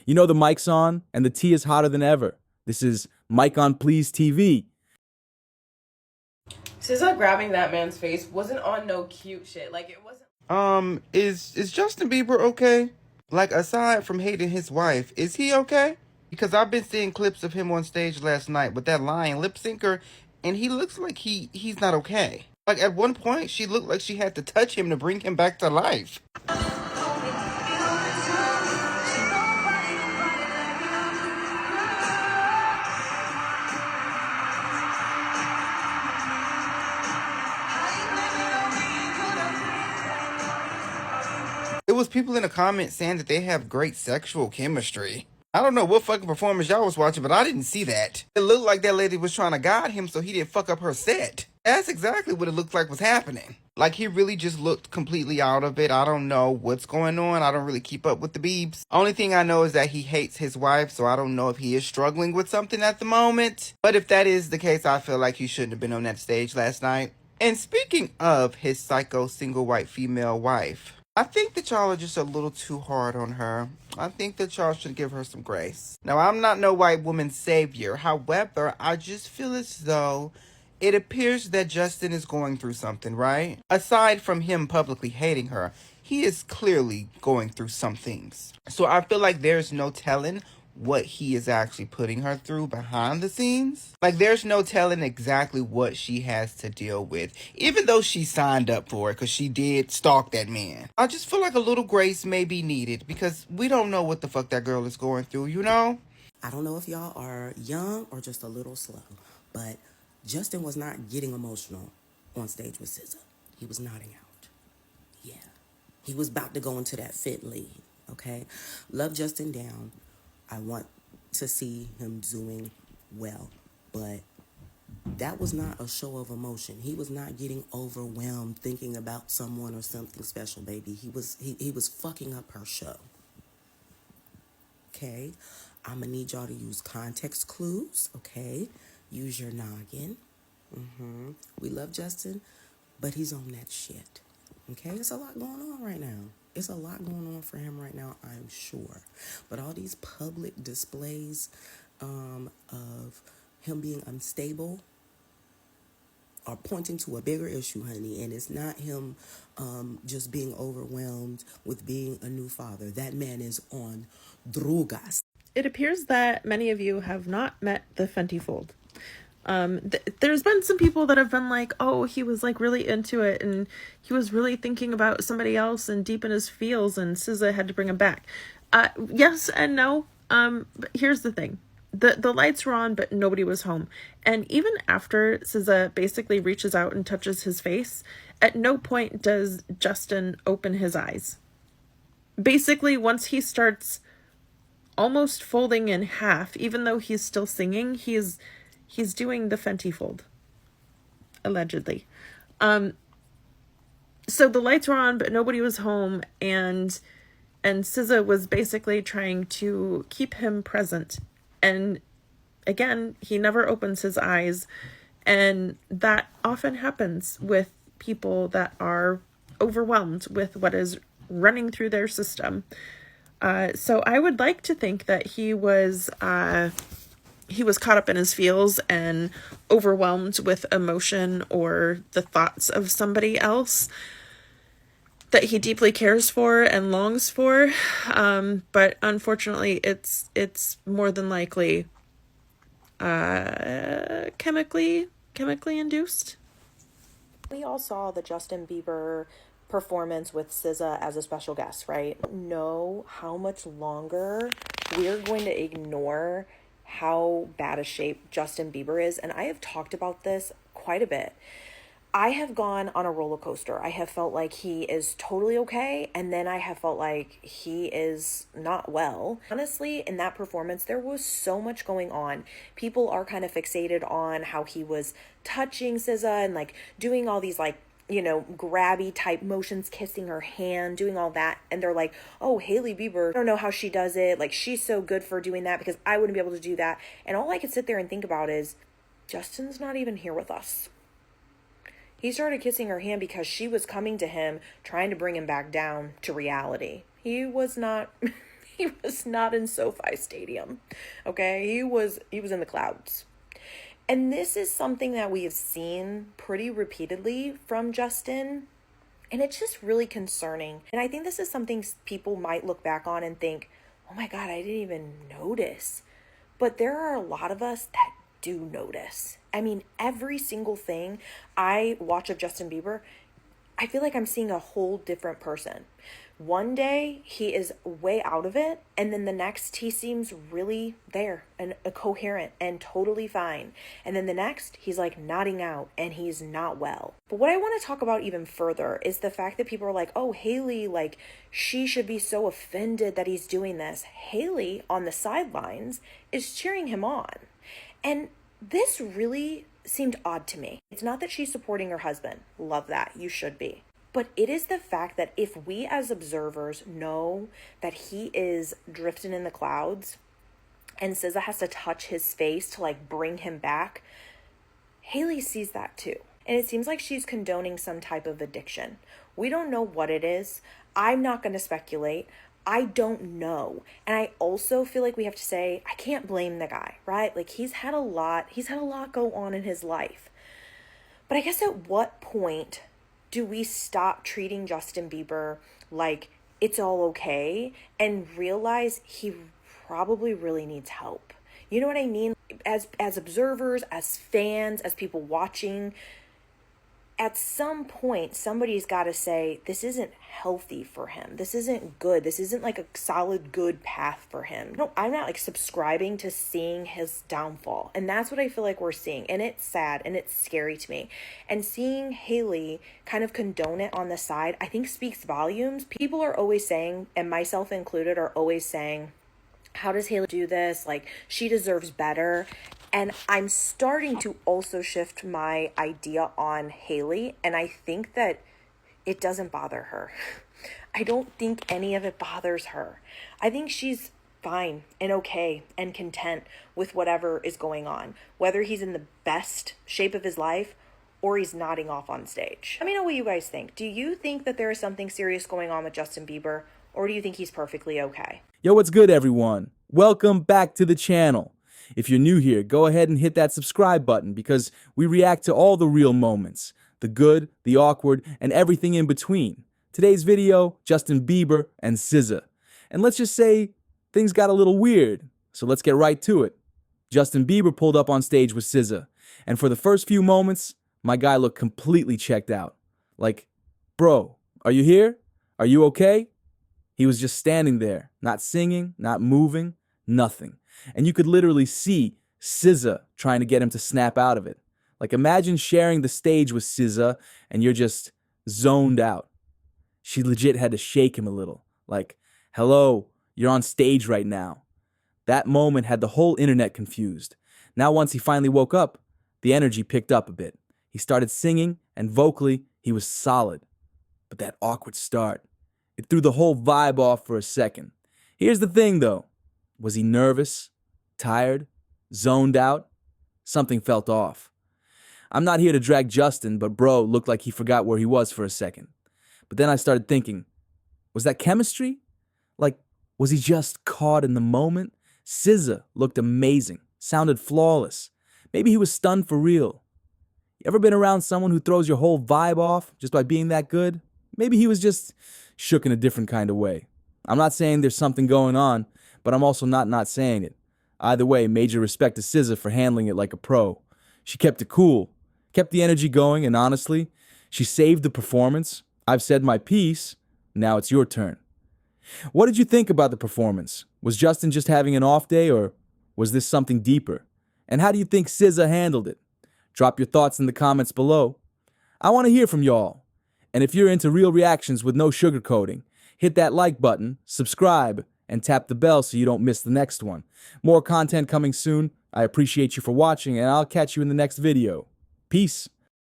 You know the mic's on, and the tea is hotter than ever. This is Mike on Please TV. SZA grabbing that man's face wasn't on no cute shit. Like, it wasn't. Is Justin Bieber okay? Like, aside from hating his wife, is he okay? Because I've been seeing clips of him on stage last night with that lion lip syncer, and he looks like he's not okay. Like, at one point, she looked like she had to touch him to bring him back to life. It was people in the comments saying that they have great sexual chemistry. I don't know what fucking performance y'all was watching, but I didn't see that. It looked like that lady was trying to guide him so he didn't fuck up her set. That's exactly what it looked like was happening. Like, he really just looked completely out of it. I don't know what's going on. I don't really keep up with the Biebs. Only thing I know is that he hates his wife, so I don't know if he is struggling with something at the moment. But if that is the case, I feel like he shouldn't have been on that stage last night. And speaking of his psycho single white female wife, I think that y'all are just a little too hard on her. I think that y'all should give her some grace. Now, I'm not no white woman savior. However, I just feel as though it appears that Justin is going through something, right? Aside from him publicly hating her, he is clearly going through some things. So I feel like there's no telling what he is actually putting her through behind the scenes. Like, there's no telling exactly what she has to deal with, even though she signed up for it, because she did stalk that man. I just feel like a little grace may be needed, because we don't know what the fuck that girl is going through, you know? I don't know if y'all are young or just a little slow, but Justin was not getting emotional on stage with SZA. He was nodding out. Yeah. He was about to go into that fit lead, okay? Love Justin down. I want to see him doing well, but that was not a show of emotion. He was not getting overwhelmed thinking about someone or something special, baby. He was fucking up her show. Okay? I'm gonna need y'all to use context clues, okay? Use your noggin. We love Justin, but he's on that shit. Okay? It's a lot going on right now. It's a lot going on for him right now, I'm sure. But all these public displays of him being unstable are pointing to a bigger issue, honey. And it's not him just being overwhelmed with being a new father. That man is on drogas. It appears that many of you have not met the Fenty Fold. There's been some people that have been like, oh, he was like really into it and he was really thinking about somebody else and deep in his feels and SZA had to bring him back. Yes and no. But here's the thing. The lights were on, but nobody was home. And even after SZA basically reaches out and touches his face, at no point does Justin open his eyes. Basically, once he starts almost folding in half, even though he's still singing, he's doing the Fenty Fold, allegedly. So the lights were on, but nobody was home, and SZA was basically trying to keep him present. And again, he never opens his eyes, and that often happens with people that are overwhelmed with what is running through their system. So I would like to think that he was caught up in his feels and overwhelmed with emotion or the thoughts of somebody else that he deeply cares for and longs for. But unfortunately, it's more than likely chemically induced. We all saw the Justin Bieber performance with SZA as a special guest, right? I don't know how much longer we're going to ignore how bad a shape Justin Bieber is. And I have talked about this quite a bit. I have gone on a roller coaster. I have felt like he is totally okay, and then I have felt like he is not well. Honestly, in that performance, there was so much going on. People are kind of fixated on how he was touching SZA and like doing all these like, you know, grabby type motions, kissing her hand, doing all that. And they're like, oh, Hailey Bieber, I don't know how she does it. Like, she's so good for doing that because I wouldn't be able to do that. And all I could sit there and think about is, Justin's not even here with us. He started kissing her hand because she was coming to him, trying to bring him back down to reality. He was not He was not in SoFi Stadium. Okay? He was in the clouds. And this is something that we have seen pretty repeatedly from Justin. And it's just really concerning. And I think this is something people might look back on and think, oh my God, I didn't even notice. But there are a lot of us that do notice. I mean, every single thing I watch of Justin Bieber, I feel like I'm seeing a whole different person. One day he is way out of it, and then the next he seems really there and coherent and totally fine. And then the next he's like nodding out and he's not well. But what I want to talk about even further is the fact that people are like, oh, Haley, like she should be so offended that he's doing this. Haley on the sidelines is cheering him on. And this really seemed odd to me. It's not that she's supporting her husband. Love that. You should be. But it is the fact that if we as observers know that he is drifting in the clouds and SZA has to touch his face to like bring him back, Haley sees that too. And it seems like she's condoning some type of addiction. We don't know what it is. I'm not going to speculate. I don't know. And I also feel like we have to say, I can't blame the guy, right? Like he's had a lot go on in his life. But I guess at what point do we stop treating Justin Bieber like it's all okay and realize he probably really needs help? You know what I mean? As observers, as fans, as people watching, at some point, somebody's got to say, this isn't healthy for him. This isn't good. This isn't like a solid, good path for him. No, I'm not like subscribing to seeing his downfall. And that's what I feel like we're seeing. And it's sad and it's scary to me. And seeing Haley kind of condone it on the side, I think speaks volumes. People are always saying, and myself included, are always saying, how does Haley do this? Like, she deserves better. And I'm starting to also shift my idea on Haley. And I think that it doesn't bother her. I don't think any of it bothers her. I think she's fine and okay and content with whatever is going on. Whether he's in the best shape of his life or he's nodding off on stage. Let me know what you guys think. Do you think that there is something serious going on with Justin Bieber? Or do you think he's perfectly okay? Yo, what's good, everyone? Welcome back to the channel. If you're new here, go ahead and hit that subscribe button because we react to all the real moments, the good, the awkward, and everything in between. Today's video, Justin Bieber and SZA. And let's just say things got a little weird, so let's get right to it. Justin Bieber pulled up on stage with SZA, and for the first few moments, my guy looked completely checked out. Like, bro, are you here? Are you okay? He was just standing there, not singing, not moving, nothing. And you could literally see SZA trying to get him to snap out of it. Like, imagine sharing the stage with SZA and you're just zoned out. She legit had to shake him a little. Like, hello, you're on stage right now. That moment had the whole internet confused. Now, once he finally woke up, the energy picked up a bit. He started singing, and vocally, he was solid. But that awkward start, it threw the whole vibe off for a second. Here's the thing, though. Was he nervous, tired, zoned out? Something felt off. I'm not here to drag Justin, but bro looked like he forgot where he was for a second. But then I started thinking, was that chemistry? Like, was he just caught in the moment? SZA looked amazing, sounded flawless. Maybe he was stunned for real. You ever been around someone who throws your whole vibe off just by being that good? Maybe he was just shook in a different kind of way. I'm not saying there's something going on, but I'm also not saying it. Either way, major respect to SZA for handling it like a pro. She kept it cool, kept the energy going, and honestly, she saved the performance. I've said my piece, now it's your turn. What did you think about the performance? Was Justin just having an off day, or was this something deeper? And how do you think SZA handled it? Drop your thoughts in the comments below. I want to hear from y'all. And if you're into real reactions with no sugarcoating, hit that like button, subscribe, and tap the bell so you don't miss the next one. More content coming soon. I appreciate you for watching, and I'll catch you in the next video. Peace.